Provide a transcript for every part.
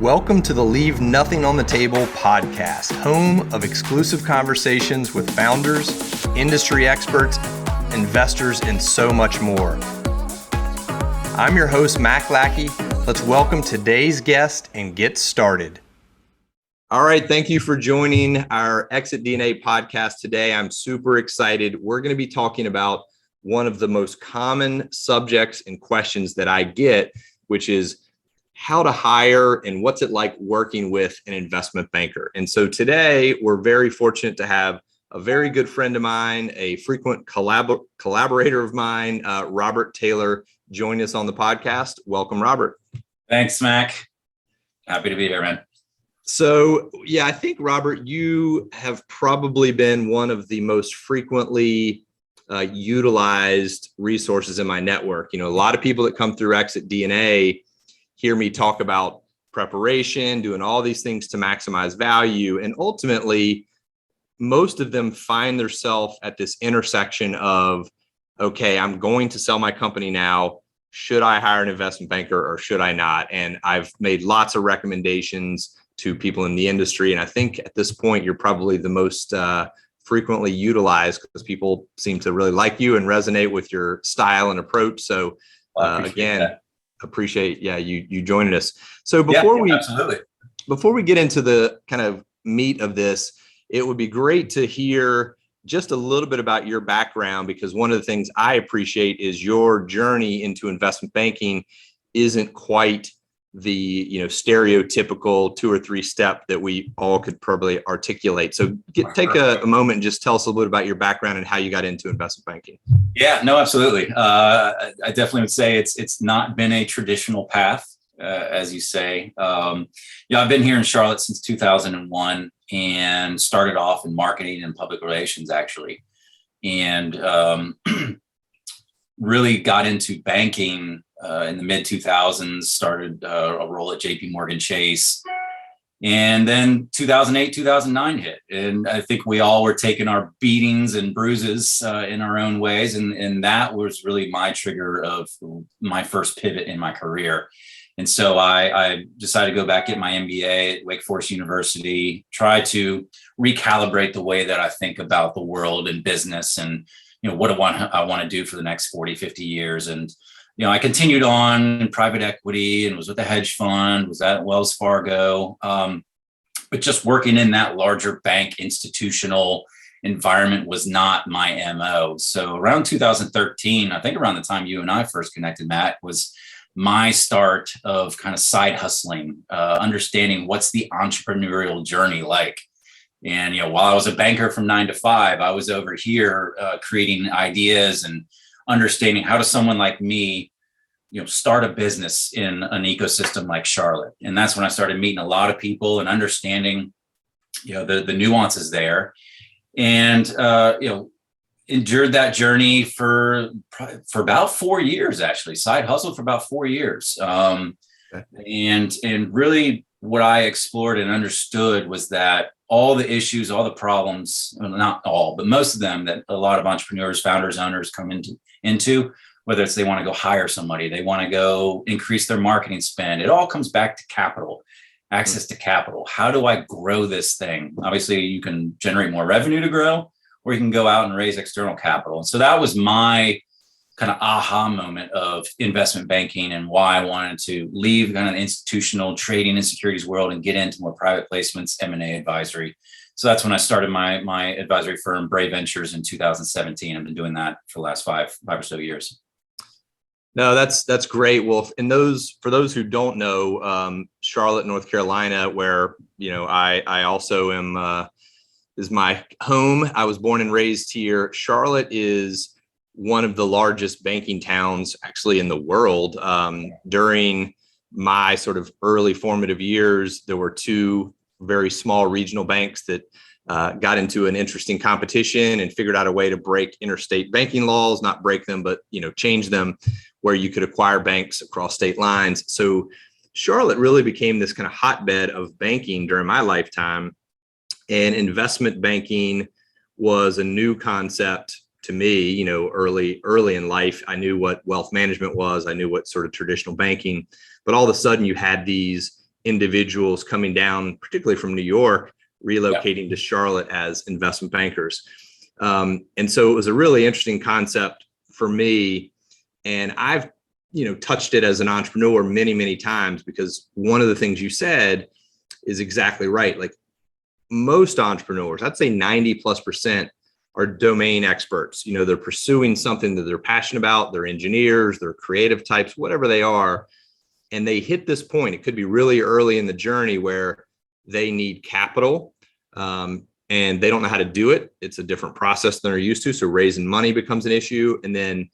Welcome to the Leave Nothing on the Table podcast, home of exclusive conversations with founders, industry experts, investors, and so much more. I'm your host, Mac Lackey. Let's welcome today's guest and get started. All right, thank you for joining our ExitDNA podcast today. I'm super excited. We're going to be talking about one of the most common subjects and questions that I get, which is how to hire and what's it like working with an investment banker. And so today we're very fortunate to have a very good friend of mine, a frequent collaborator of mine, Robert Taylor, join us on the podcast. Welcome, Robert. Thanks, Mac. Happy to be here, man. So, I think, Robert, you have probably been one of the most frequently utilized resources in my network. You know, a lot of people that come through ExitDNA hear me talk about preparation, doing all these things to maximize value. And ultimately, most of them find themselves at this intersection of, okay, I'm going to sell my company now. Should I hire an investment banker or should I not? And I've made lots of recommendations to people in the industry. And I think at this point, you're probably the most frequently utilized because people seem to really like you and resonate with your style and approach. So appreciate you joining us. So before we get into the kind of meat of this, it would be great to hear just a little bit about your background, because one of the things I appreciate is your journey into investment banking isn't quite the stereotypical 2 or 3 step that we all could probably articulate. So take a moment and just tell us a little bit about your background and how you got into investment banking. Yeah, no, absolutely. I definitely would say it's not been a traditional path, as you say. I've been here in Charlotte since 2001 and started off in marketing and public relations, actually, and really got into banking in the mid 2000s, started a role at JP Morgan Chase. And then 2008, 2009 hit. And I think we all were taking our beatings and bruises in our own ways. And that was really my trigger of my first pivot in my career. And so I decided to go back, get my MBA at Wake Forest University, try to recalibrate the way that I think about the world and business and, what I want to do for the next 40, 50 years. And I continued on in private equity and was with a hedge fund, was at Wells Fargo, but just working in that larger bank institutional environment was not my MO. So around 2013, I think around the time you and I first connected, Matt, was my start of kind of side hustling, understanding what's the entrepreneurial journey like. And, while I was a banker from 9 to 5, I was over here creating ideas and understanding how does someone like me, start a business in an ecosystem like Charlotte. And that's when I started meeting a lot of people and understanding, the nuances there. And, endured that journey for about 4 years, actually, side hustled for about 4 years. And really what I explored and understood was that all the issues, all the problems, not all, but most of them that a lot of entrepreneurs, founders, owners come into, whether it's they want to go hire somebody, they want to go increase their marketing spend, it all comes back to capital, access to capital. How do I grow this thing? Obviously, you can generate more revenue to grow, or you can go out and raise external capital. And so that was my kind of aha moment of investment banking and why I wanted to leave kind of the institutional trading and securities world and get into more private placements, M&A advisory. So that's when I started my advisory firm, Bray Ventures, in 2017. I've been doing that for the last five or so years. No, that's great. Well, for those who don't know, Charlotte, North Carolina, where I also am, is my home. I was born and raised here. Charlotte is one of the largest banking towns actually in the world. During my sort of early formative years, there were 2 very small regional banks that got into an interesting competition and figured out a way to break interstate banking laws, not break them, but change them, where you could acquire banks across state lines. So Charlotte really became this kind of hotbed of banking during my lifetime, and investment banking was a new concept to me. Early in life, I knew what wealth management was. I knew what sort of traditional banking, but all of a sudden you had these individuals coming down, particularly from New York, relocating to Charlotte as investment bankers. And so it was a really interesting concept for me. And I've, touched it as an entrepreneur many, many times, because one of the things you said is exactly right. Like, most entrepreneurs, I'd say 90+% are domain experts. They're pursuing something that they're passionate about. They're engineers, they're creative types, whatever they are. And they hit this point, it could be really early in the journey, where they need capital, and they don't know how to do it. It's a different process than they're used to. So raising money becomes an issue. And then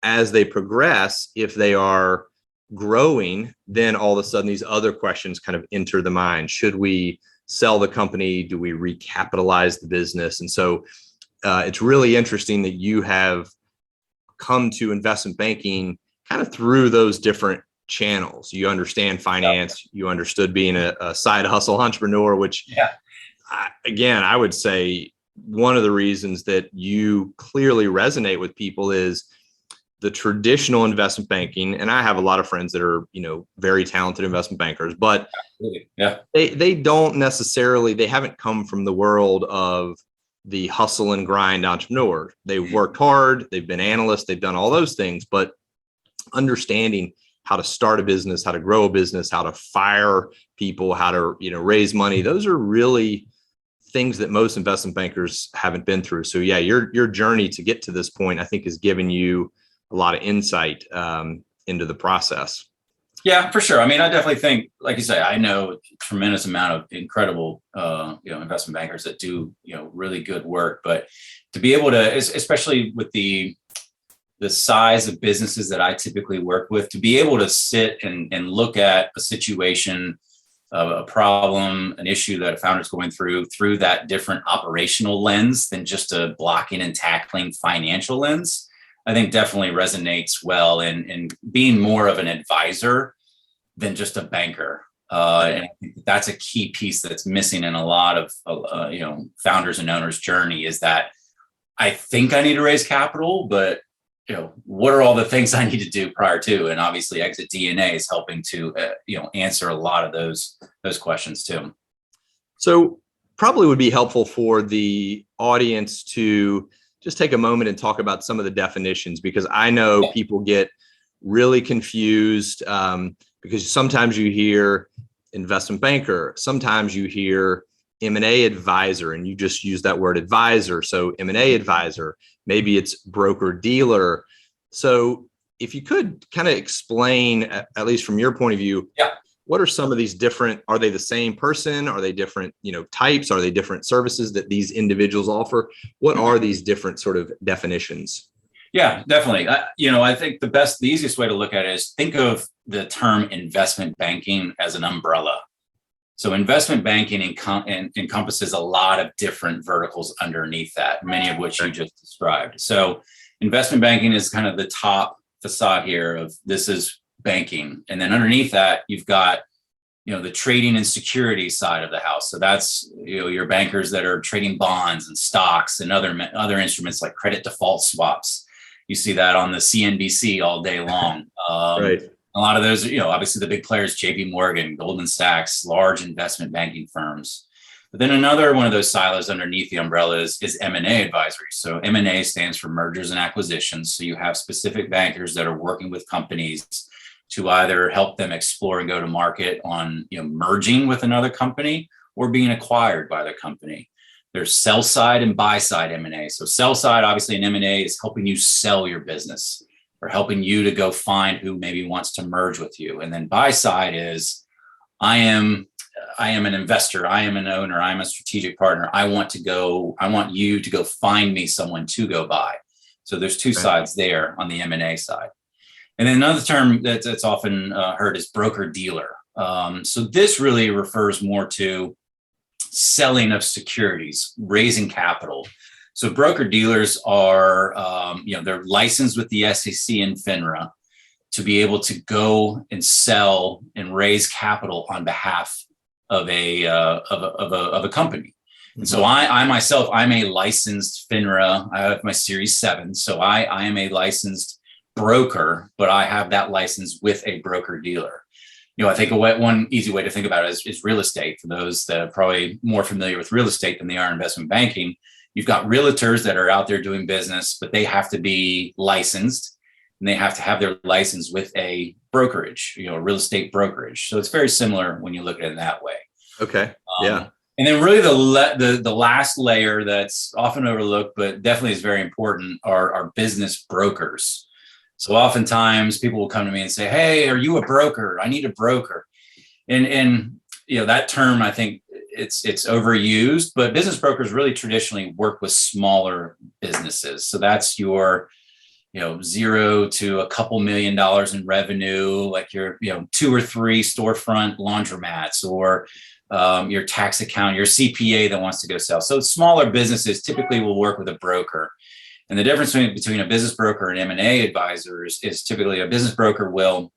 as they progress, if they are growing, then all of a sudden these other questions kind of enter the mind. Should we sell the company? Do we recapitalize the business? And so it's really interesting that you have come to investment banking kind of through those different channels. You understand finance, you understood being a side hustle entrepreneur, which again, I would say one of the reasons that you clearly resonate with people is the traditional investment banking. And I have a lot of friends that are, very talented investment bankers, but they don't necessarily, they haven't come from the world of the hustle and grind entrepreneur. They've worked hard, they've been analysts, they've done all those things, but understanding how to start a business, how to grow a business, how to fire people, how to, raise money, those are really things that most investment bankers haven't been through. So yeah, your journey to get to this point, I think, has given you a lot of insight into the process. Yeah, for sure. I mean, I definitely think, like you say, I know a tremendous amount of incredible, investment bankers that do, really good work. But to be able to, especially with the size of businesses that I typically work with, to be able to sit and look at a situation, a problem, an issue that a founder is going through that different operational lens than just a blocking and tackling financial lens, I think definitely resonates well in being more of an advisor than just a banker. And I think that's a key piece that's missing in a lot of, founders and owners' journey, is that I think I need to raise capital, but what are all the things I need to do prior to? And obviously ExitDNA is helping to, answer a lot of those questions too. So probably would be helpful for the audience to just take a moment and talk about some of the definitions, because I know people get really confused, because sometimes you hear investment banker, sometimes you hear M&A advisor, and you just use that word advisor. So M&A advisor, maybe it's broker dealer. So if you could kind of explain, at least from your point of view, what are some of these different, are they the same person? Are they different, types? Are they different services that these individuals offer? What are these different sort of definitions? Yeah, definitely. I think the easiest way to look at it is think of the term investment banking as an umbrella. So investment banking encompasses a lot of different verticals underneath that, many of which you just described. So investment banking is kind of the top facade here of this is banking. And then underneath that, you've got, the trading and security side of the house. So that's, your bankers that are trading bonds and stocks and other instruments like credit default swaps. You see that on the CNBC all day long. Right. A lot of those, obviously the big players, JP Morgan, Goldman Sachs, large investment banking firms. But then another one of those silos underneath the umbrella is M&A advisory. So M&A stands for mergers and acquisitions. So you have specific bankers that are working with companies to either help them explore and go to market on, merging with another company or being acquired by the company. There's sell side and buy side M&A. So sell side, obviously in M&A, is helping you sell your business or helping you to go find who maybe wants to merge with you. And then buy side is, I am an investor, I am an owner, I'm a strategic partner. I want you to go find me someone to go buy. So there's two sides there on the M&A side. And then another term that's often heard is broker dealer. So this really refers more to selling of securities, raising capital. So broker dealers are, they're licensed with the SEC and FINRA to be able to go and sell and raise capital on behalf of a company. And so I myself, I'm a licensed FINRA. I have my Series 7. So I am a licensed broker, but I have that license with a broker dealer. I think one easy way to think about it is real estate. For those that are probably more familiar with real estate than they are investment banking, you've got realtors that are out there doing business, but they have to be licensed, and they have to have their license with a brokerage, a real estate brokerage. So it's very similar when you look at it that way. Okay. Yeah. And then really the last layer that's often overlooked, but definitely is very important, are business brokers. So oftentimes people will come to me and say, "Hey, are you a broker? I need a broker." And that term, I think it's overused, but business brokers really traditionally work with smaller businesses. So that's your $0 to a couple $1 million in revenue, like your 2 or 3 storefront laundromats, or your tax account, your CPA that wants to go sell. So smaller businesses typically will work with a broker. And the difference between a business broker and M&A advisors is typically a business broker will,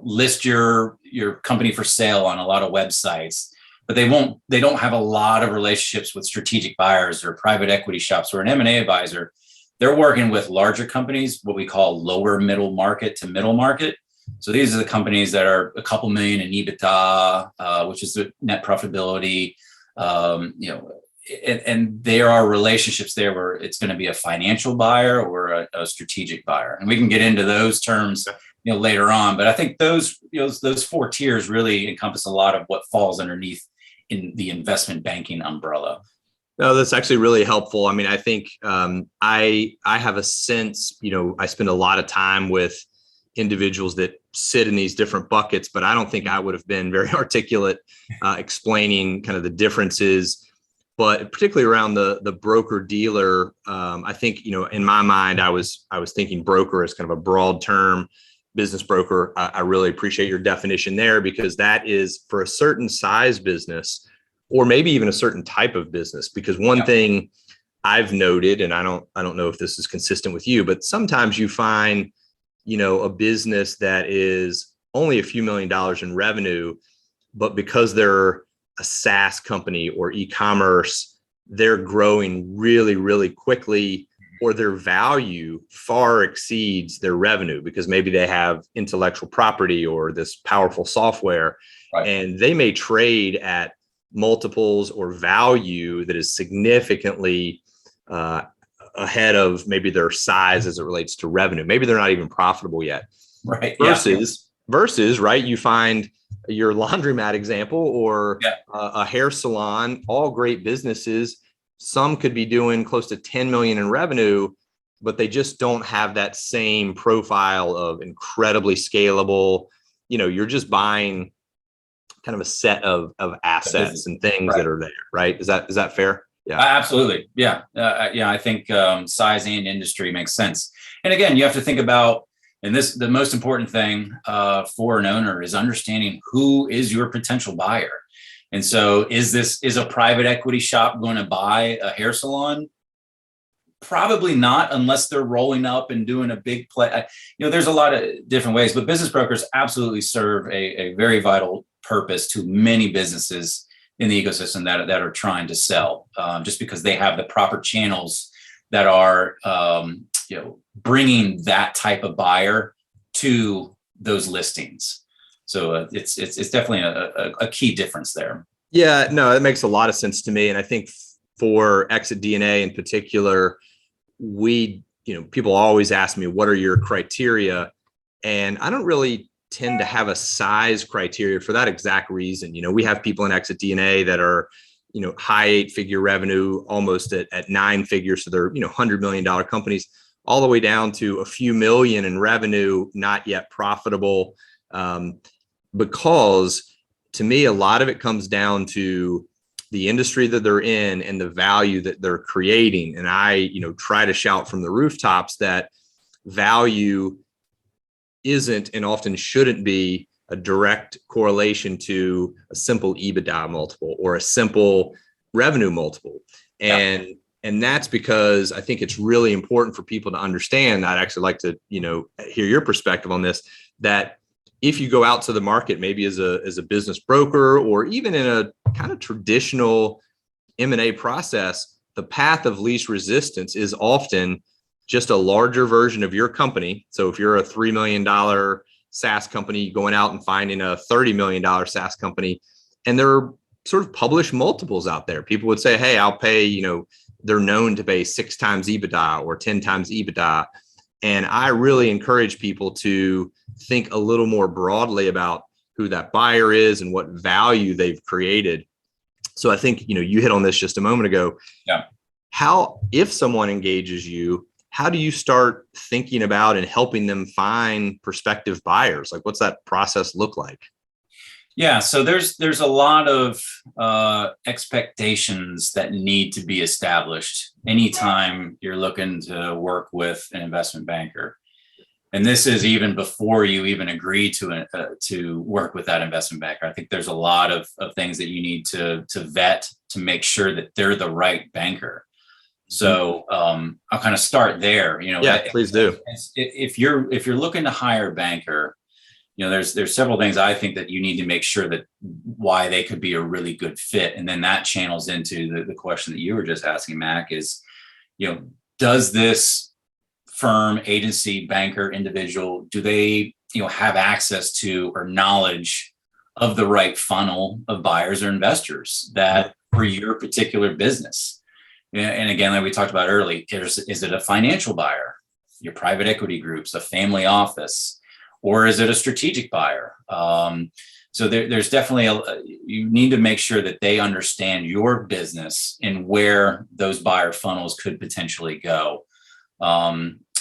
list your company for sale on a lot of websites, but they don't have a lot of relationships with strategic buyers or private equity shops. Or an M&A advisor, they're working with larger companies, what we call lower middle market to middle market. So these are the companies that are a couple million in EBITDA, which is the net profitability, and there are relationships there where it's going to be a financial buyer or a strategic buyer. And we can get into those terms, later on. But I think those 4 tiers really encompass a lot of what falls underneath in the investment banking umbrella. No, that's actually really helpful. I mean, I think I have a sense, I spend a lot of time with individuals that sit in these different buckets, but I don't think I would have been very articulate explaining kind of the differences. But particularly around the broker dealer, I think, in my mind, I was thinking broker as kind of a broad term. Business broker, I really appreciate your definition there, because that is for a certain size business, or maybe even a certain type of business. Because one thing I've noted, and I don't know if this is consistent with you, but sometimes you find, a business that is only a few $1 million in revenue, but because they're a SaaS company or e-commerce, they're growing really, really quickly, or their value far exceeds their revenue because maybe they have intellectual property or this powerful software, and they may trade at multiples or value that is significantly ahead of maybe their size as it relates to revenue. Maybe they're not even profitable yet. Right. Versus, right, you find your laundromat example or a hair salon, all great businesses. Some could be doing close to 10 million in revenue, but they just don't have that same profile of incredibly scalable. You're just buying kind of a set of assets and things that are there, right? Is that fair? Yeah, absolutely. Yeah. I think size and industry makes sense. And again, you have to think about, and the most important thing for an owner is understanding who is your potential buyer. And so is a private equity shop going to buy a hair salon? Probably not, unless they're rolling up and doing a big play. There's a lot of different ways, but business brokers absolutely serve a very vital purpose to many businesses in the ecosystem that are trying to sell, just because they have the proper channels that are, bringing that type of buyer to those listings. So it's definitely a key difference there. Yeah, no, it makes a lot of sense to me. And I think for ExitDNA in particular, people always ask me, what are your criteria? And I don't really tend to have a size criteria for that exact reason. We have people in ExitDNA that are, high 8-figure revenue, almost at 9 figures. So they're, $100 million companies, all the way down to a few million in revenue, not yet profitable. Because to me, a lot of it comes down to the industry that they're in and the value that they're creating. And I, try to shout from the rooftops that value isn't, and often shouldn't be, a direct correlation to a simple EBITDA multiple or a simple revenue multiple. And that's because I think it's really important for people to understand. I'd actually like to, hear your perspective on this, that if you go out to the market, maybe as a business broker, or even in a kind of traditional M&A process, the path of least resistance is often just a larger version of your company. So if you're a $3 million SaaS company going out and finding a $30 million SaaS company. And there are sort of published multiples out there. People would say, hey, I'll pay, they're known to pay 6 times EBITDA or 10 times EBITDA. And I really encourage people to think a little more broadly about who that buyer is and what value they've created. So I think, you hit on this just a moment ago. Yeah. How, if someone engages you, how do you start thinking about and helping them find prospective buyers? Like, what's that process look like? Yeah, so there's a lot of expectations that need to be established anytime you're looking to work with an investment banker. And this is even before you even agree to work with that investment banker. I think there's a lot of things that you need to vet to make sure that they're the right banker. So I'll kind of start there. Yeah, please do. If you're looking to hire a banker, there's several things I think that you need to make sure that why they could be a really good fit. And then that channels into the question that you were just asking, Mac, is, does this firm, agency, banker, individual, do they, have access to or knowledge of the right funnel of buyers or investors that for your particular business? And again, like we talked about earlier, is it a financial buyer, your private equity groups, a family office? Or is it a strategic buyer? So there's definitely you need to make sure that they understand your business and where those buyer funnels could potentially go. Let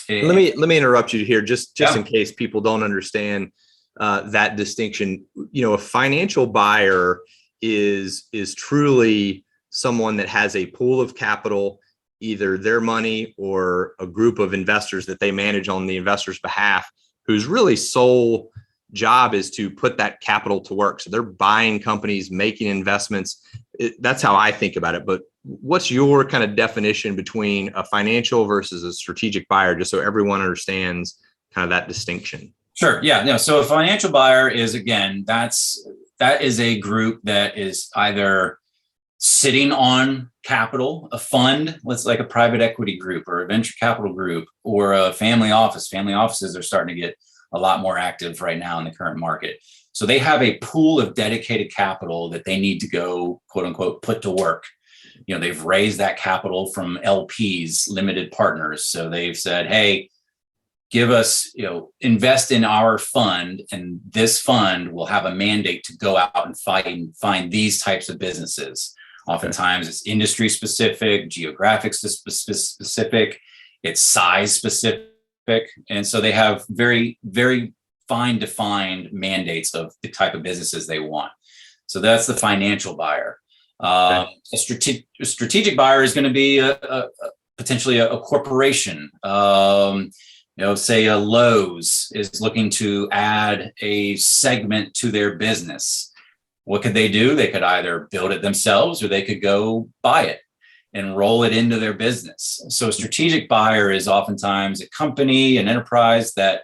me interrupt you here, just in case people don't understand that distinction. A financial buyer is truly someone that has a pool of capital, either their money or a group of investors that they manage on the investor's behalf, whose really sole job is to put that capital to work. So they're buying companies, making investments. That's how I think about it. But what's your kind of definition between a financial versus a strategic buyer, just so everyone understands kind of that distinction? Sure. Yeah. No. So a financial buyer is, again, that is a group that is either sitting on capital, a fund, let's like a private equity group or a venture capital group or a family office. Family offices are starting to get a lot more active right now in the current market. So they have a pool of dedicated capital that they need to go, quote unquote, put to work. They've raised that capital from LPs, limited partners. So they've said, hey, give us, invest in our fund, and this fund will have a mandate to go out and find these types of businesses. Oftentimes it's industry specific, geographic specific, it's size specific. And so they have very, very fine defined mandates of the type of businesses they want. So that's the financial buyer. A strategic buyer is going to be potentially a corporation. Say a Lowe's is looking to add a segment to their business. What could they do? They could either build it themselves or they could go buy it and roll it into their business. So a strategic buyer is oftentimes a company, an enterprise that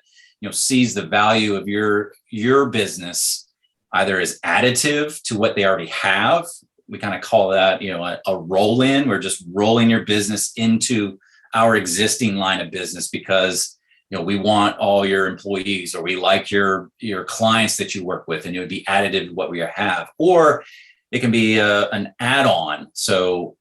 sees the value of your business either as additive to what they already have. We kind of call that a roll in. We're just rolling your business into our existing line of business because we want all your employees, or we like your clients that you work with, and it would be additive to what we have. Or it can be an add-on. So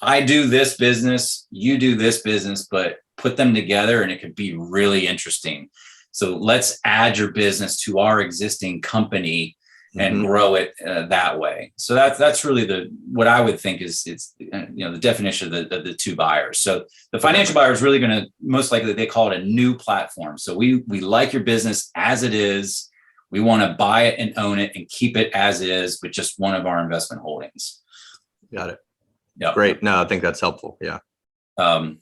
I do this business, you do this business, but put them together and it could be really interesting. So let's add your business to our existing company and grow it that way. So that's really what I would think is the definition of the two buyers. So the financial buyer is really going to, most likely they call it a new platform. So we like your business as it is. We want to buy it and own it and keep it as is, with just one of our investment holdings. Got it. Yeah. Great. No, I think that's helpful. Yeah. But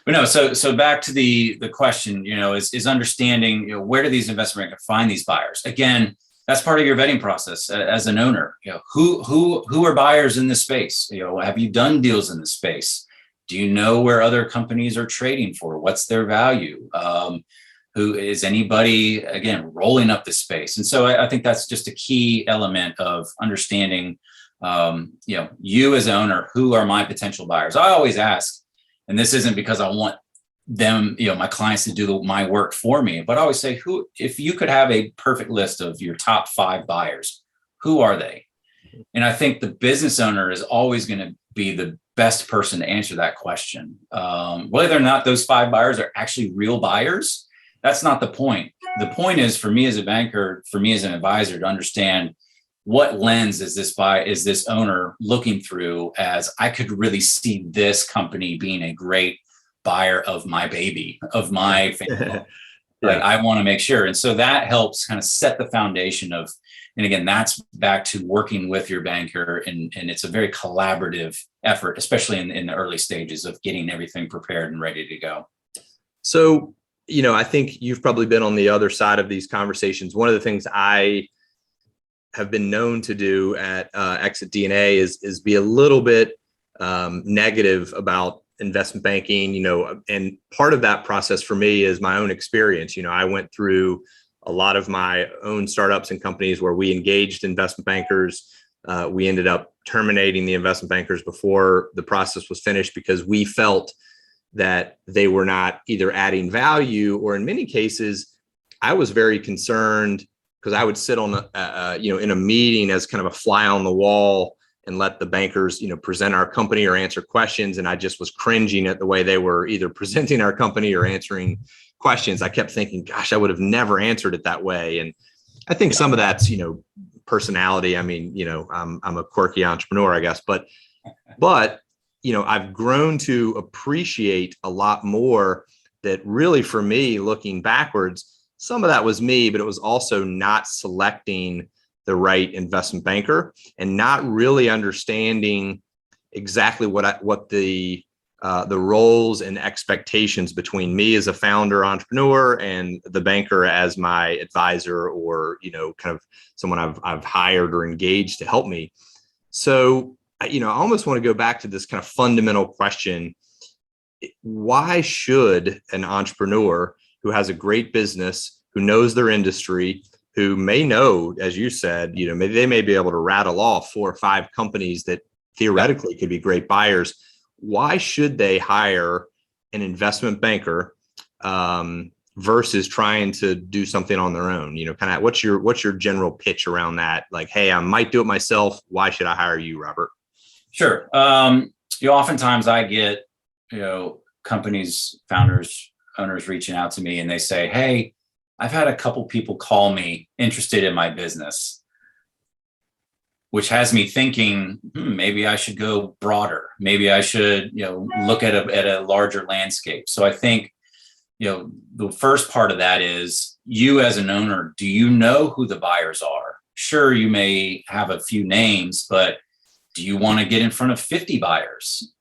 no, so back to the question, is understanding, where do these investment bankers find these buyers? Again, that's part of your vetting process as an owner. Who are buyers in this space? Have you done deals in this space? Do you know where other companies are trading for? What's their value? Who is anybody, again, rolling up the space? And so I think that's just a key element of understanding, you as an owner, who are my potential buyers? I always ask, and this isn't because I want my clients to do my work for me. But I always say, if you could have a perfect list of your top 5 buyers, who are they? And I think the business owner is always going to be the best person to answer that question. Whether or not those 5 buyers are actually real buyers, that's not the point. The point is, for me as a banker, for me as an advisor, to understand what lens is this owner looking through, as I could really see this company being a great buyer of my baby, of my family. Like, I want to make sure. And so that helps kind of set the foundation of, and again, that's back to working with your banker. And it's a very collaborative effort, especially in the early stages of getting everything prepared and ready to go. So, I think you've probably been on the other side of these conversations. One of the things I have been known to do at ExitDNA is be a little bit negative about investment banking, and part of that process for me is my own experience. I went through a lot of my own startups and companies where we engaged investment bankers. We ended up terminating the investment bankers before the process was finished because we felt that they were not either adding value, or in many cases, I was very concerned because I would sit on in a meeting as kind of a fly on the wall and let the bankers, present our company or answer questions. And I just was cringing at the way they were either presenting our company or answering questions. I kept thinking, gosh, I would have never answered it that way. And I think some of that's, personality. I mean, I'm a quirky entrepreneur, I guess, but I've grown to appreciate a lot more that really, for me, looking backwards, some of that was me, but it was also not selecting the right investment banker and not really understanding exactly what the roles and expectations between me as a founder entrepreneur and the banker as my advisor, or kind of someone I've hired or engaged to help me. So I almost want to go back to this kind of fundamental question: why should an entrepreneur who has a great business, who knows their industry, who may know, as you said, maybe they may be able to rattle off 4 or 5 companies that theoretically could be great buyers, why should they hire an investment banker versus trying to do something on their own? Kind of what's your general pitch around that? Like, hey, I might do it myself. Why should I hire you, Robert? Sure. Oftentimes I get, companies, founders, owners reaching out to me and they say, hey, I've had a couple people call me interested in my business, which has me thinking, maybe I should go broader. Maybe I should, look at a larger landscape. So I think, the first part of that is, you as an owner, do you know who the buyers are? Sure, you may have a few names, but do you want to get in front of 50 buyers?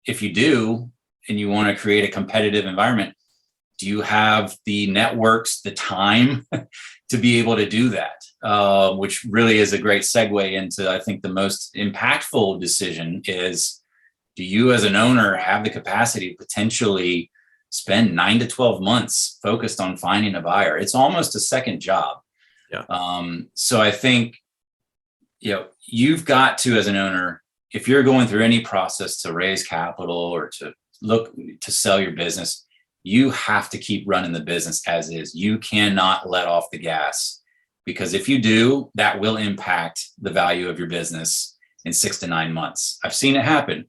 If you do, and you want to create a competitive environment, do you have the networks, the time to be able to do that? Which really is a great segue into, I think, the most impactful decision is, do you as an owner have the capacity to potentially spend 9 to 12 months focused on finding a buyer? It's almost a second job. Yeah. So I think, you've got to, as an owner, if you're going through any process to raise capital or to look to sell your business, you have to keep running the business as is. You cannot let off the gas, because if you do, that will impact the value of your business in 6 to 9 months. I've seen it happen.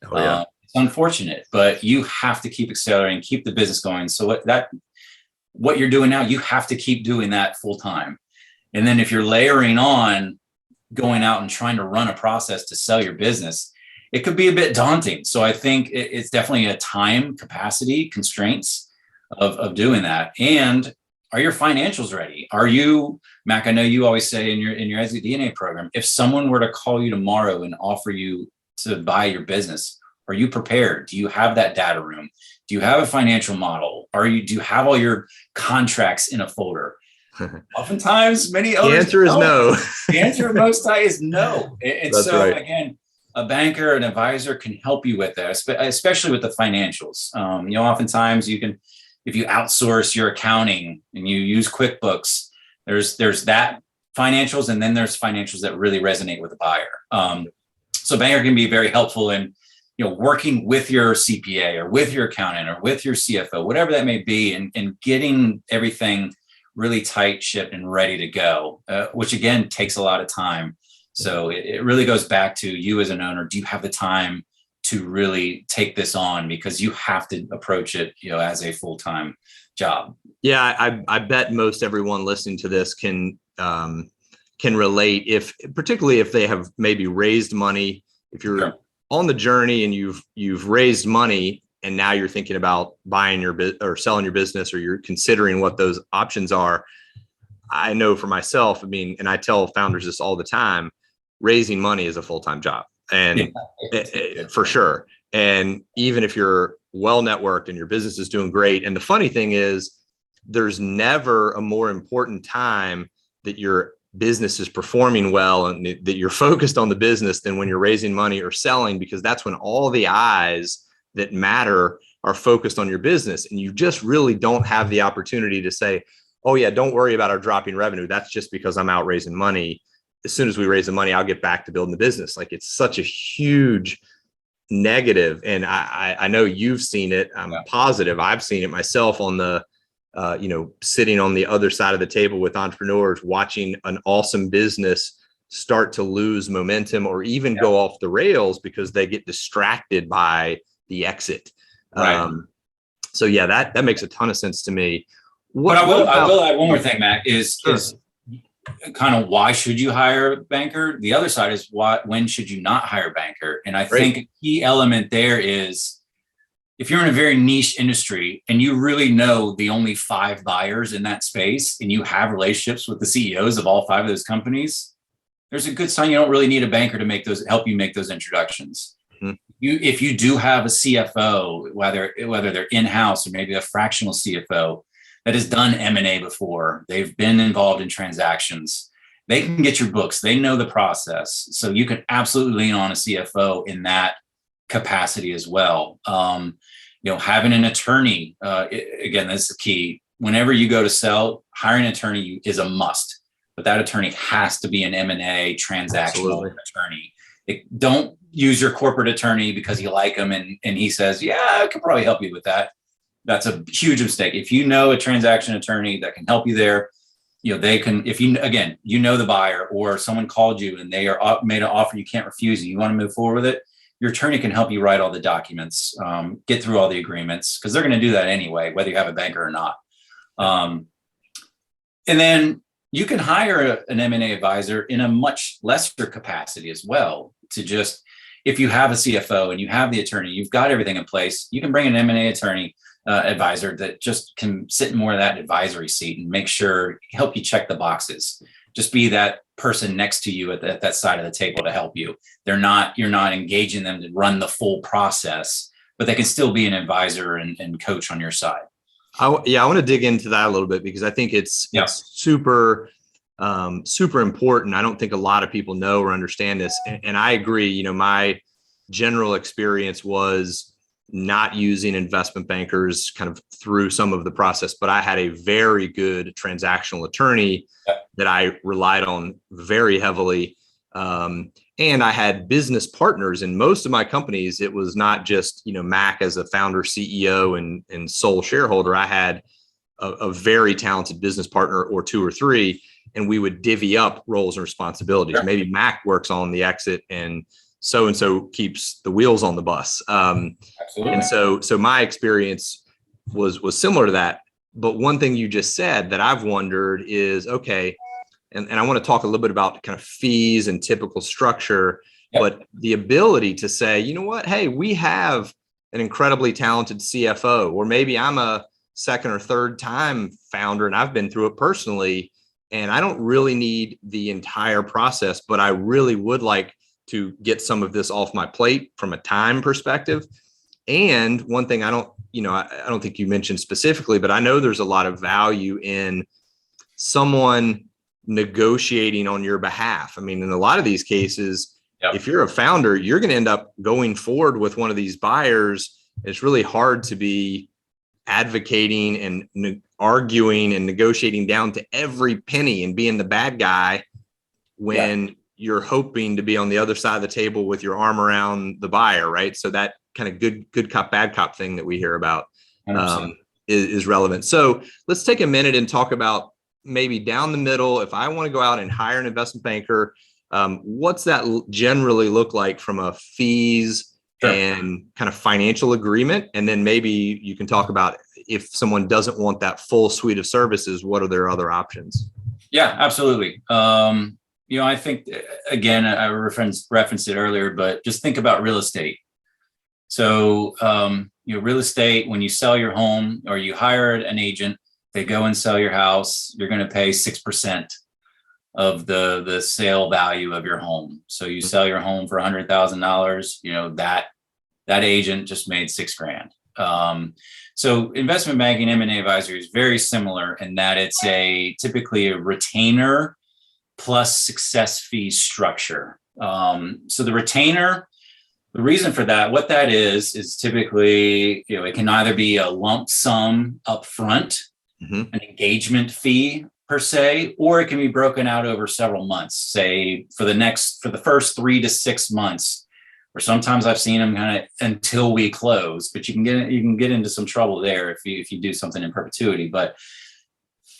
Oh, yeah. It's unfortunate, but you have to keep accelerating, keep the business going. So what you're doing now, you have to keep doing that full time. And then if you're layering on going out and trying to run a process to sell your business, it could be a bit daunting. So I think it's definitely a time capacity constraints of doing that. And are your financials ready? Are you, Mac, I know you always say in your ExitDNA program, if someone were to call you tomorrow and offer you to buy your business, are you prepared? Do you have that data room? Do you have a financial model? Do you have all your contracts in a folder? Oftentimes, many owners, the answer is no. The answer most time is no. And That's so right. Again, a banker, an advisor can help you with that, especially with the financials. Oftentimes you can, if you outsource your accounting and you use QuickBooks, there's that financials, and then there's financials that really resonate with the buyer. So banker can be very helpful in working with your CPA or with your accountant or with your CFO, whatever that may be, and getting everything really tight shipped and ready to go, which again takes a lot of time. So it really goes back to you as an owner. Do you have the time to really take this on? Because you have to approach it, as a full-time job. Yeah, I bet most everyone listening to this can relate, particularly if they have maybe raised money. If you're Sure. on the journey and you've raised money and now you're thinking about buying your or selling your business, or you're considering what those options are. I know for myself, and I tell founders this all the time, raising money is a full-time job, and for sure. And even if you're well networked and your business is doing great. And the funny thing is, there's never a more important time that your business is performing well and that you're focused on the business than when you're raising money or selling, because that's when all the eyes that matter are focused on your business. And you just really don't have the opportunity to say, oh yeah, don't worry about our dropping revenue. That's just because I'm out raising money. As soon as we raise the money, I'll get back to building the business. Like, it's such a huge negative. And I know you've seen it. I'm positive. I've seen it myself on the, sitting on the other side of the table with entrepreneurs, watching an awesome business start to lose momentum or even go off the rails because they get distracted by the exit. Right. So yeah, that makes a ton of sense to me. But I will add one more thing, Mac, is kind of why should you hire a banker? The other side is when should you not hire a banker? And I think a key element there is, if you're in a very niche industry and you really know the only 5 buyers in that space and you have relationships with the CEOs of all 5 of those companies, there's a good sign you don't really need a banker to help you make those introductions. Mm-hmm. If you do have a CFO, whether they're in-house or maybe a fractional CFO that has done M&A before, they've been involved in transactions, they can get your books, they know the process. So you can absolutely lean on a CFO in that capacity as well. Having an attorney, again, that's the key. Whenever you go to sell, hiring an attorney is a must, but that attorney has to be an M&A transactional attorney. Don't use your corporate attorney because you like him and he says, yeah, I can probably help you with that. That's a huge mistake. If you know a transaction attorney that can help you there, they can, if the buyer, or someone called you and they are made an offer you can't refuse and you want to move forward with it, your attorney can help you write all the documents, get through all the agreements, because they're going to do that anyway, whether you have a banker or not. And then you can hire an M&A advisor in a much lesser capacity as well, to just, if you have a CFO and you have the attorney, you've got everything in place, you can bring an M&A attorney advisor that just can sit in more of that advisory seat and make sure, help you check the boxes. Just be that person next to you at that side of the table to help you. You're not engaging them to run the full process, but they can still be an advisor and coach on your side. I want to dig into that a little bit, because I think it's super, super important. I don't think a lot of people know or understand this. And I agree, my general experience was not using investment bankers kind of through some of the process, but I had a very good transactional attorney that I relied on very heavily. And I had business partners in most of my companies. It was not just, Mac as a founder, CEO and sole shareholder. I had a very talented business partner, or 2 or 3, and we would divvy up roles and responsibilities. Sure. Maybe Mac works on the exit and so keeps the wheels on the bus. And so my experience was similar to that. But one thing you just said that I've wondered is, okay, and I want to talk a little bit about kind of fees and typical structure, but the ability to say, you know what, hey, we have an incredibly talented CFO, or maybe I'm a 2nd or 3rd time founder and I've been through it personally, and I don't really need the entire process, but I really would like to get some of this off my plate from a time perspective. And one thing I don't think you mentioned specifically, but I know there's a lot of value in someone negotiating on your behalf. I mean, in a lot of these cases, if you're a founder, you're going to end up going forward with one of these buyers. It's really hard to be advocating and arguing and negotiating down to every penny and being the bad guy when you're hoping to be on the other side of the table with your arm around the buyer, right? So that kind of good cop, bad cop thing that we hear about is relevant. So let's take a minute and talk about maybe down the middle. If I want to go out and hire an investment banker, what's that generally look like from a fees and kind of financial agreement? And then maybe you can talk about if someone doesn't want that full suite of services, what are their other options? Yeah, absolutely. I think, again, I referenced it earlier, but just think about real estate. So, real estate, when you sell your home or you hire an agent, they go and sell your house, you're going to pay 6% of the sale value of your home. So you sell your home for $100,000, that agent just made $6,000. So investment banking M&A advisory is very similar in that it's typically a retainer plus success fee structure. So the retainer, the reason for that, what that is typically, it can either be a lump sum upfront, an engagement fee per se, or it can be broken out over several months, say for the first 3 to 6 months, or sometimes I've seen them kind of until we close, but you can get into some trouble there if you do something in perpetuity. But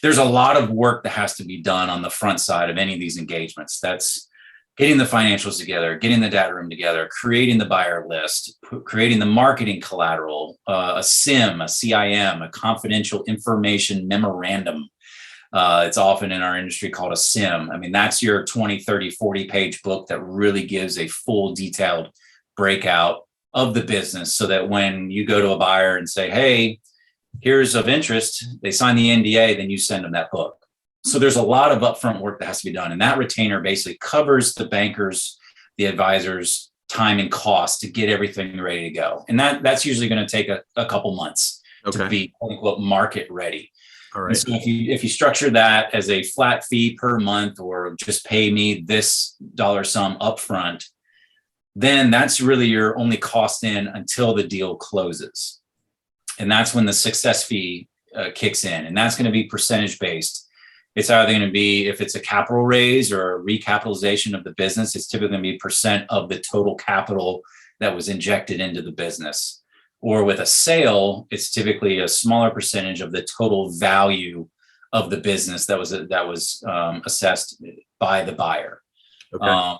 there's a lot of work that has to be done on the front side of any of these engagements. That's getting the financials together, getting the data room together, creating the buyer list, creating the marketing collateral, a CIM, a confidential information memorandum. It's often in our industry called a CIM. I mean, that's your 20, 30, 40 page book that really gives a full detailed breakout of the business so that when you go to a buyer and say, hey, here's of interest, they sign the NDA, then you send them that book. So there's a lot of upfront work that has to be done. And that retainer basically covers the bankers, the advisors' time and cost to get everything ready to go. And that's usually going to take a couple months to be quote unquote market ready. All right. And so if you structure that as a flat fee per month or just pay me this dollar sum upfront, then that's really your only cost in until the deal closes. And that's when the success fee kicks in. And that's going to be percentage based. It's either going to be, if it's a capital raise or a recapitalization of the business, it's typically going to be percent of the total capital that was injected into the business. Or with a sale, it's typically a smaller percentage of the total value of the business that was assessed by the buyer. Okay.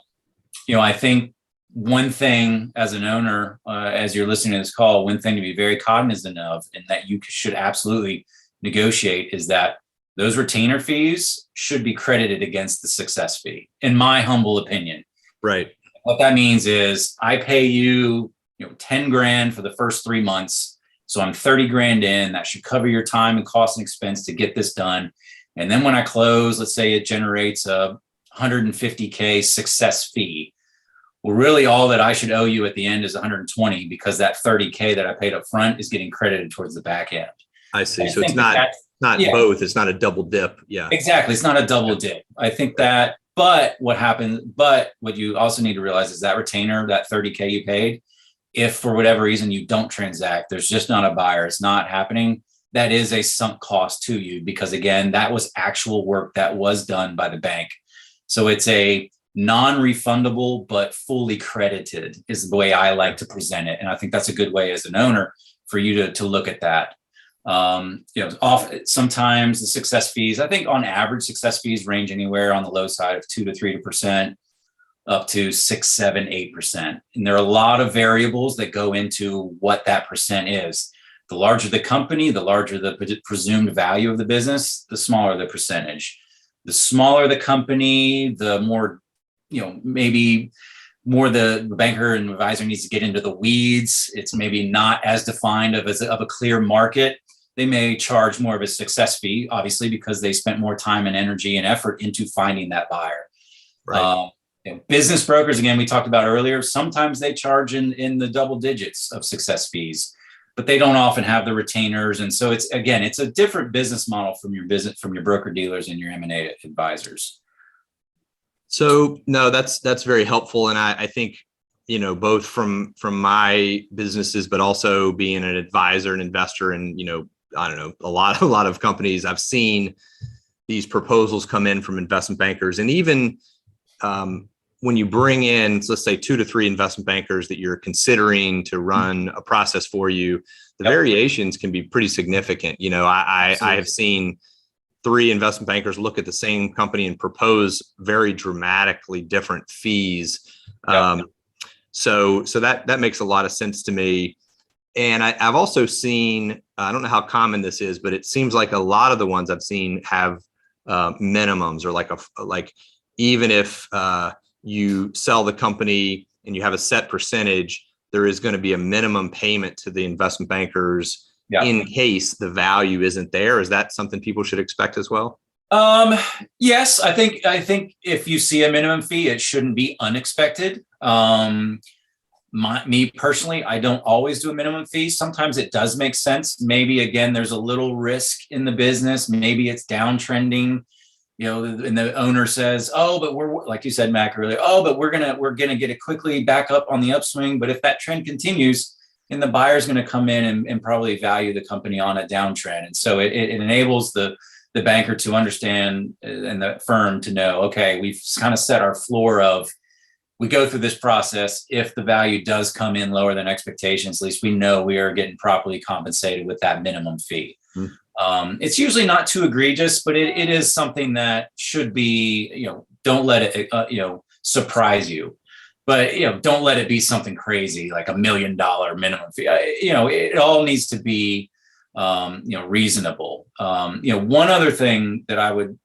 I think one thing as an owner, as you're listening to this call, one thing to be very cognizant of, and that you should absolutely negotiate, is that those retainer fees should be credited against the success fee, in my humble opinion. Right. What that means is I pay you, $10,000 for the first 3 months. So I'm $30,000 in. That should cover your time and cost and expense to get this done. And then when I close, let's say it generates a $150K success fee. Well, really all that I should owe you at the end is $120, because that $30K that I paid up front is getting credited towards the back end. I see. So it's not both. It's not a double dip. Yeah, exactly. It's not a double dip. I think that, but what you also need to realize is that retainer, that $30K you paid, if for whatever reason you don't transact, there's just not a buyer, it's not happening, that is a sunk cost to you, because again, that was actual work that was done by the bank. So it's a non-refundable, but fully credited is the way I like to present it. And I think that's a good way as an owner for you to look at that. Sometimes the success fees, I think on average, success fees range anywhere on the low side of 2 to 3%, up to 6, 7, 8%. And there are a lot of variables that go into what that percent is. The larger the company, the larger the presumed value of the business, the smaller the percentage. The smaller the company, the more, maybe more the banker and advisor needs to get into the weeds. It's maybe not as defined of a clear market. They may charge more of a success fee, obviously, because they spent more time and energy and effort into finding that buyer. Right. Business brokers, again, we talked about earlier, sometimes they charge in the double digits of success fees, but they don't often have the retainers. And so it's a different business model from your broker dealers and your M&A advisors. So no, that's very helpful. And I think, both from my businesses, but also being an advisor and investor and, I don't know, a lot of companies, I've seen these proposals come in from investment bankers, and even when you bring in, let's say 2 to 3 investment bankers that you're considering to run a process for you, the variations can be pretty significant. I have seen 3 investment bankers look at the same company and propose very dramatically different fees. So that makes a lot of sense to me. And I've also seen, I don't know how common this is, but it seems like a lot of the ones I've seen have minimums, or like even if you sell the company and you have a set percentage, there is going to be a minimum payment to the investment bankers in case the value isn't there. Is that something people should expect as well? Yes, I think if you see a minimum fee, it shouldn't be unexpected. Me personally, I don't always do a minimum fee. Sometimes it does make sense. Maybe again, there's a little risk in the business. Maybe it's downtrending, and the owner says, "Oh, but we're, like you said, Mac, earlier. Oh, but we're gonna get it quickly back up on the upswing. But if that trend continues, then the buyer's going to come in and probably value the company on a downtrend." And so it enables the banker to understand, and the firm to know, okay, we've kind of set our floor of, we go through this process. If the value does come in lower than expectations, at least we know we are getting properly compensated with that minimum fee. It's usually not too egregious, but it is something that should be, don't let it, surprise you. But, don't let it be something crazy like $1 million minimum fee. It all needs to be, reasonable. One other thing that I would,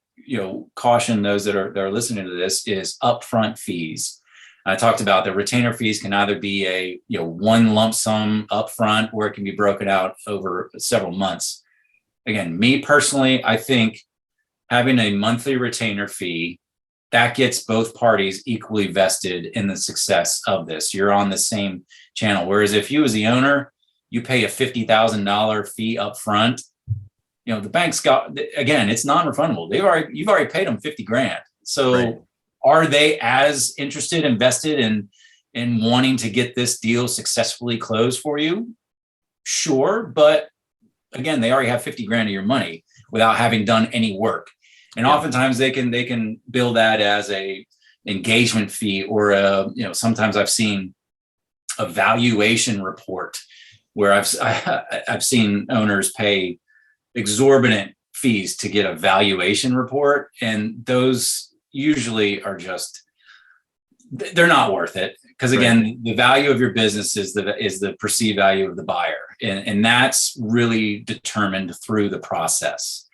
caution those that are listening to this is upfront fees. I talked about the retainer fees can either be a one lump sum upfront, or it can be broken out over several months. Again, me personally, I think having a monthly retainer fee, that gets both parties equally vested in the success of this. You're on the same channel. Whereas if you as the owner, you pay a $50,000 fee upfront, the bank's got, again, it's non-refundable. You've already paid them 50 grand. So right. Are they as interested, invested in wanting to get this deal successfully closed for you? Sure. But again, they already have 50 grand of your money without having done any work. And oftentimes they can bill that as a engagement fee, or sometimes I've seen a valuation report where I've seen owners pay exorbitant fees to get a valuation report, and those usually are they're not worth it, because again, the value of your business is the perceived value of the buyer, and that's really determined through the process.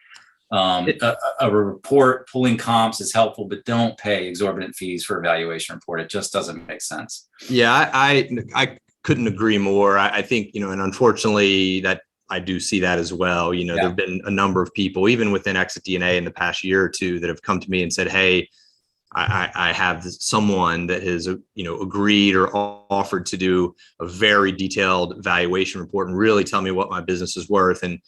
A report pulling comps is helpful, but don't pay exorbitant fees for a valuation report. It just doesn't make sense. Yeah, I couldn't agree more. I think, and unfortunately that I do see that as well. There've been a number of people, even within ExitDNA in the past year or two, that have come to me and said, "Hey, I have someone that has, agreed or offered to do a very detailed valuation report and really tell me what my business is worth." And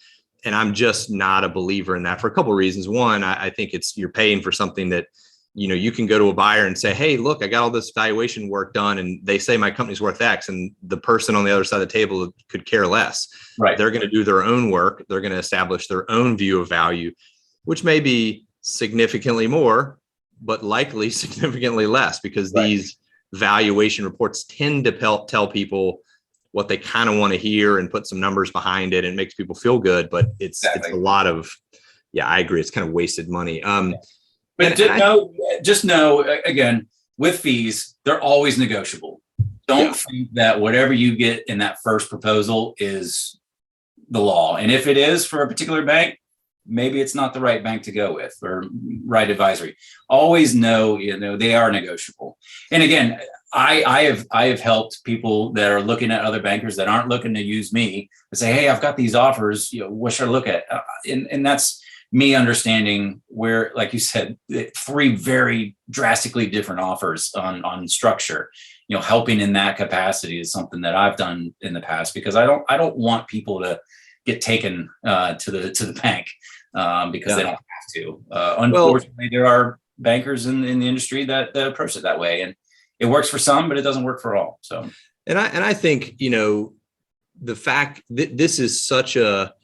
I'm just not a believer in that for a couple of reasons. One, I think you're paying for something that, you can go to a buyer and say, "Hey, look, I got all this valuation work done, and they say my company's worth X," and the person on the other side of the table could care less. Right. They're going to do their own work. They're going to establish their own view of value, which may be significantly more, but likely significantly less, because these valuation reports tend to tell people what they kind of want to hear and put some numbers behind it, and makes people feel good. But it's a lot of, I agree. It's kind of wasted money. But just know, again, with fees, they're always negotiable. Don't think that whatever you get in that first proposal is the law. And if it is for a particular bank, maybe it's not the right bank to go with, or right advisory. Always know, they are negotiable. And again, I have helped people that are looking at other bankers that aren't looking to use me and say, "Hey, I've got these offers. What should I look at?" And that's me understanding where, like you said, 3 very drastically different offers on structure. Helping in that capacity is something that I've done in the past, because I don't want people to get taken to the bank because they don't have to. Unfortunately, there are bankers in the industry that approach it that way, and it works for some, but it doesn't work for all. So, and I think, the fact that this is such a,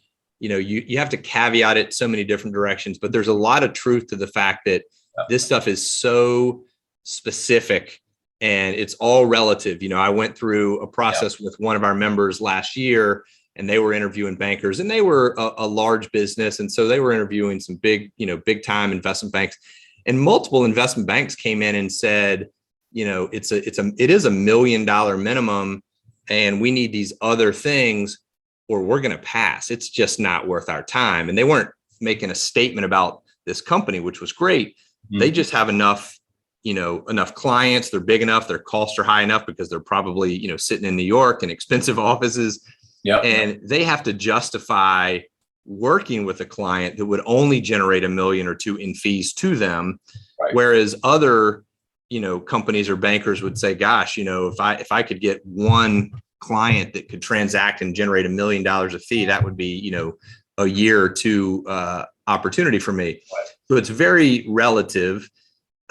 you have to caveat it so many different directions, but there's a lot of truth to the fact that this stuff is so specific and it's all relative. I went through a process with one of our members last year, and they were interviewing bankers, and they were a large business. And so they were interviewing some big time investment banks, and multiple investment banks came in and said, it is $1 million minimum, and we need these other things, or we're going to pass. It's just not worth our time. And they weren't making a statement about this company, which was great. Mm-hmm. They just have enough clients. They're big enough. Their costs are high enough because they're probably, sitting in New York in expensive offices. Yep. And they have to justify working with a client that would only generate $1 million or $2 million in fees to them. Right. Whereas other, companies or bankers would say, gosh, if I could get one client that could transact and generate $1 million of fee, that would be, a year or two opportunity for me. Right. So it's very relative.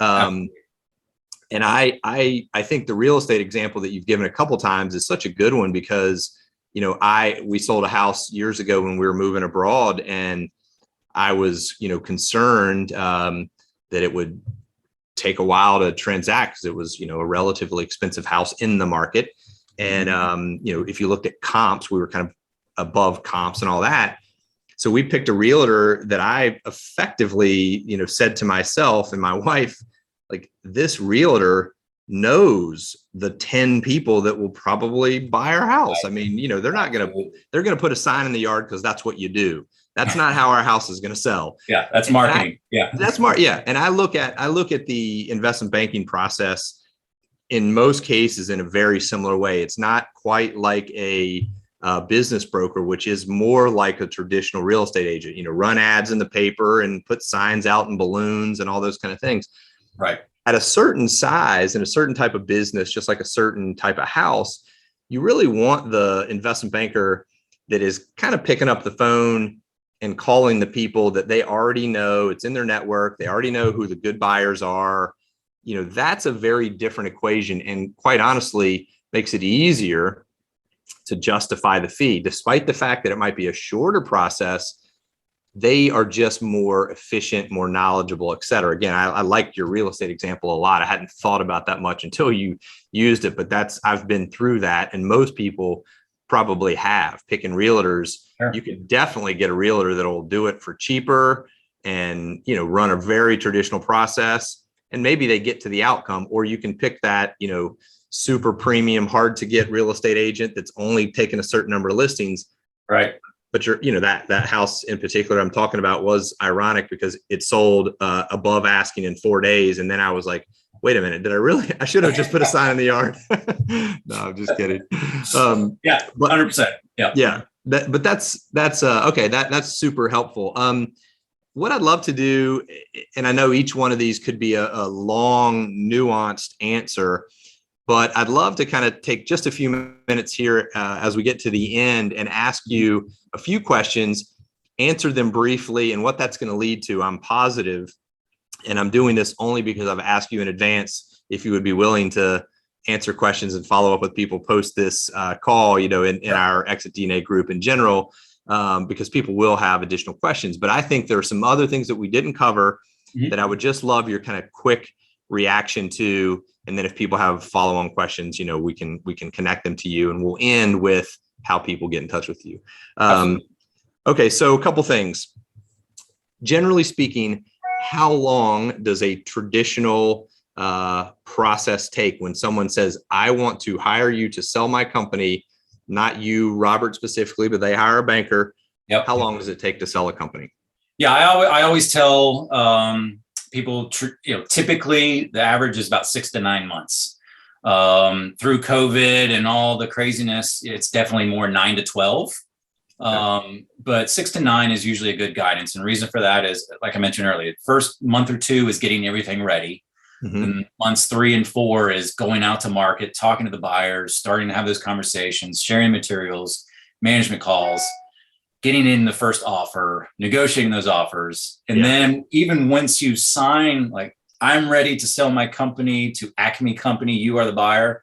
And I think the real estate example that you've given a couple of times is such a good one because, we sold a house years ago when we were moving abroad, and I was, concerned that it would take a while to transact because it was, a relatively expensive house in the market. And, if you looked at comps, we were kind of above comps and all that. So we picked a realtor that I effectively, said to myself and my wife, like, this realtor knows the 10 people that will probably buy our house. I mean, they're going to put a sign in the yard because that's what you do. That's not how our house is going to sell. Yeah. That's marketing. That's smart. Yeah. And I look at the investment banking process in most cases in a very similar way. It's not quite like a business broker, which is more like a traditional real estate agent, run ads in the paper and put signs out and balloons and all those kind of things. Right. At a certain size and a certain type of business, just like a certain type of house, you really want the investment banker that is kind of picking up the phone and calling the people that they already know. It's in their network. They already know who the good buyers are. That's a very different equation, and quite honestly makes it easier to justify the fee, despite the fact that it might be a shorter process. They are just more efficient, more knowledgeable, et cetera. Again, I like your real estate example a lot. I hadn't thought about that much until you used it, but I've been through that. And most people probably have. Picking realtors, sure. You can definitely get a realtor that'll do it for cheaper and, run a very traditional process. And maybe they get to the outcome, or you can pick that, super premium, hard to get real estate agent that's only taken a certain number of listings. Right. But that house in particular I'm talking about was ironic because it sold above asking in 4 days. And then I was like, wait a minute, I should have just put a sign in the yard. No, I'm just kidding. Yeah, 100%. Yeah. Yeah. But that's okay. That's super helpful. What I'd love to do, and I know each one of these could be a long, nuanced answer, but I'd love to kind of take just a few minutes here as we get to the end and ask you a few questions, answer them briefly, and what that's going to lead to. I'm positive, and I'm doing this only because I've asked you in advance if you would be willing to answer questions and follow up with people post this call, in our ExitDNA group in general, because people will have additional questions. But I think there are some other things that we didn't cover that I would just love your kind of quick reaction to. And then if people have follow-on questions, we can connect them to you, and we'll end with how people get in touch with you. Okay, so a couple things. Generally speaking, how long does a traditional process take when someone says, I want to hire you to sell my company, not you, Robert, specifically, but they hire a banker? Yep. How long does it take to sell a company? Yeah, I always tell people, typically the average is about 6 to 9 months. Through COVID and all the craziness, it's definitely more 9 to 12. But 6 to 9 is usually a good guidance. And the reason for that is, like I mentioned earlier, first month or two is getting everything ready. Mm-hmm. And months 3 and 4 is going out to market, talking to the buyers, starting to have those conversations, sharing materials, management calls, getting in the first offer, negotiating those offers. And then even once you sign, like, I'm ready to sell my company to Acme Company, you are the buyer.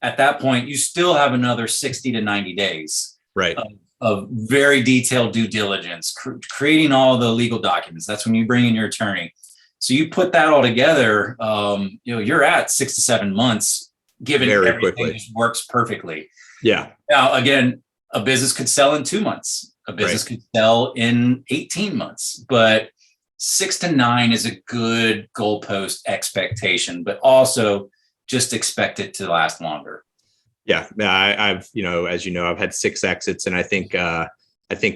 At that point, you still have another 60 to 90 days. Right. Of very detailed due diligence, creating all the legal documents. That's when you bring in your attorney. So you put that all together, you're at 6 to 7 months, given Very everything quickly. just works perfectly. Yeah. Now, again, a business could sell in 2 months. A business could sell in 18 months, but 6 to 9 is a good goalpost expectation, but also just expect it to last longer. Yeah. I've, as you know, I've had 6 exits, and I think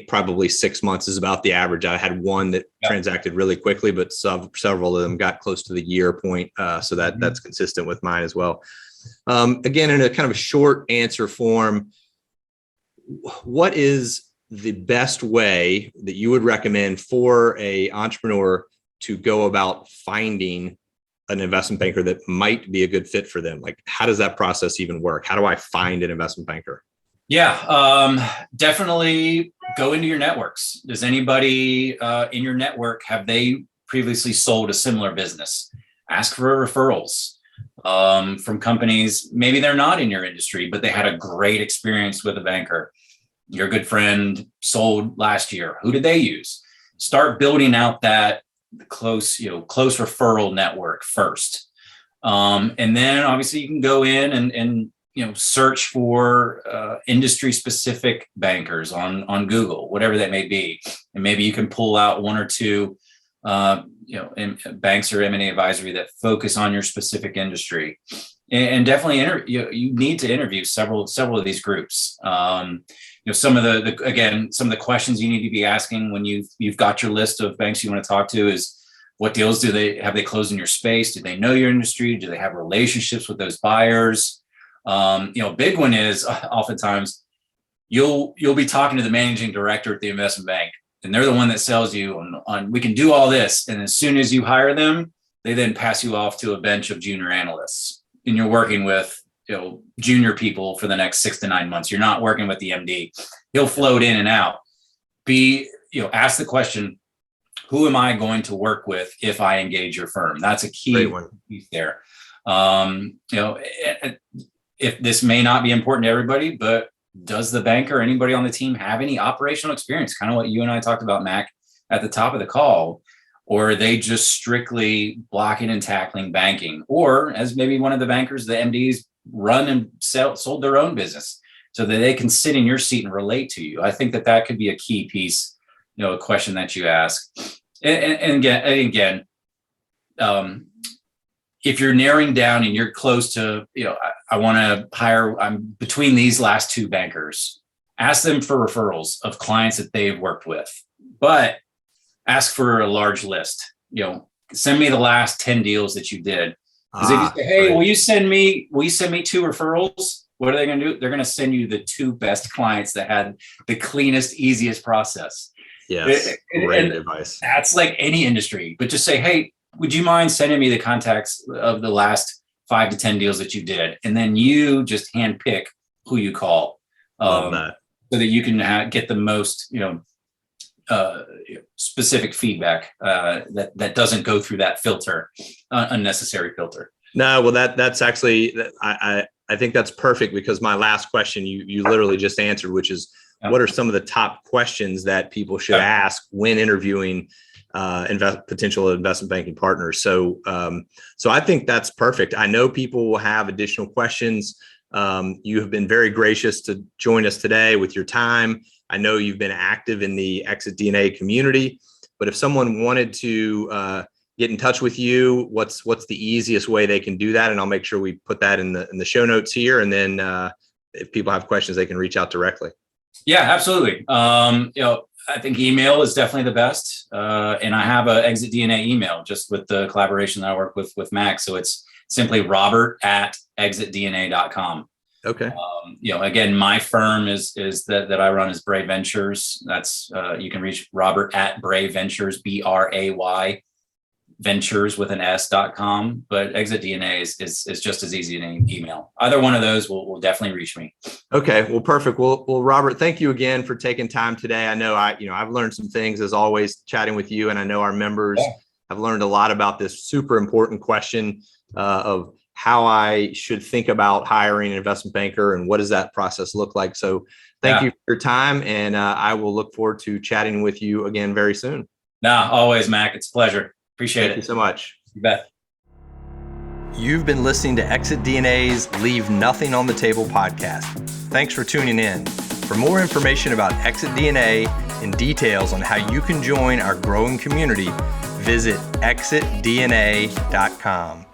probably 6 months is about the average. I had one that transacted really quickly, but several of them got close to the year point. So that's consistent with mine as well. Again, in a kind of a short answer form, what is the best way that you would recommend for a entrepreneur to go about finding an investment banker that might be a good fit for them? Like, how does that process even work? How do I find an investment banker? Yeah, definitely go into your networks. Does anybody in your network, have they previously sold a similar business? Ask for referrals from companies. Maybe they're not in your industry, but they had a great experience with a banker. Your good friend sold last year. Who did they use? Start building out that close referral network first. And then obviously you can go in and search for industry specific bankers on Google, whatever that may be. And maybe you can pull out 1 or 2 banks or M&A advisory that focus on your specific industry. And definitely you need to interview several of these groups. Some of the questions you need to be asking when you've got your list of banks you want to talk to is, what deals have they closed in your space? Do they know your industry? Do they have relationships with those buyers? Big one is oftentimes you'll be talking to the managing director at the investment bank, and they're the one that sells you on we can do all this. And as soon as you hire them, they then pass you off to a bench of junior analysts, and you're working with junior people for the next 6 to 9 months. You're not working with the MD. He'll float in and out. Ask the question, who am I going to work with if I engage your firm? That's a key piece there. If this may not be important to everybody, but does the banker or anybody on the team have any operational experience? Kind of what you and I talked about, Mac, at the top of the call. Or are they just strictly blocking and tackling banking? Or, as maybe one of the bankers, the MDs, run and sold their own business so that they can sit in your seat and relate to you. I think that could be a key piece, a question that you ask. And again, if you're narrowing down and you're close to, I want to hire, I'm between these last 2 bankers, ask them for referrals of clients that they've worked with, but ask for a large list. Send me the last 10 deals that you did. Because if you say, hey, will you send me 2 referrals? What are they going to do? They're going to send you the 2 best clients that had the cleanest, easiest process. Yes, great advice. That's like any industry, but just say, hey, would you mind sending me the contacts of the last 5 to 10 deals that you did? And then you just handpick who you call. Love that. So that you can get the most, specific feedback that doesn't go through that filter, unnecessary filter. No, well, that's actually, I think that's perfect, because my last question you literally just answered, which is, what are some of the top questions that people should ask when interviewing potential investment banking partners? So I think that's perfect. I know people will have additional questions. You have been very gracious to join us today with your time. I know you've been active in the ExitDNA community, but if someone wanted to get in touch with you, what's the easiest way they can do that? And I'll make sure we put that in the show notes here. And then if people have questions, they can reach out directly. Yeah, absolutely. I think email is definitely the best. And I have a ExitDNA email just with the collaboration that I work with Mac. So it's simply robert@exitdna.com. Okay. Again, my firm is that I run is Bray Ventures. That's you can reach Robert at Bray Ventures, BRAY Ventures with an S.com. But ExitDNA is just as easy in email. Either one of those will definitely reach me. Okay. Well, perfect. Well, Robert, thank you again for taking time today. I know I've learned some things as always chatting with you, and I know our members have learned a lot about this super important question of how I should think about hiring an investment banker and what does that process look like. So thank you for your time, and I will look forward to chatting with you again very soon. Always, Mac. It's a pleasure. Appreciate Thank you it. so much. You bet. You've been listening to ExitDNA's Leave Nothing on the Table podcast. Thanks for tuning in. For more information about ExitDNA and details on how you can join our growing community, visit exitdna.com.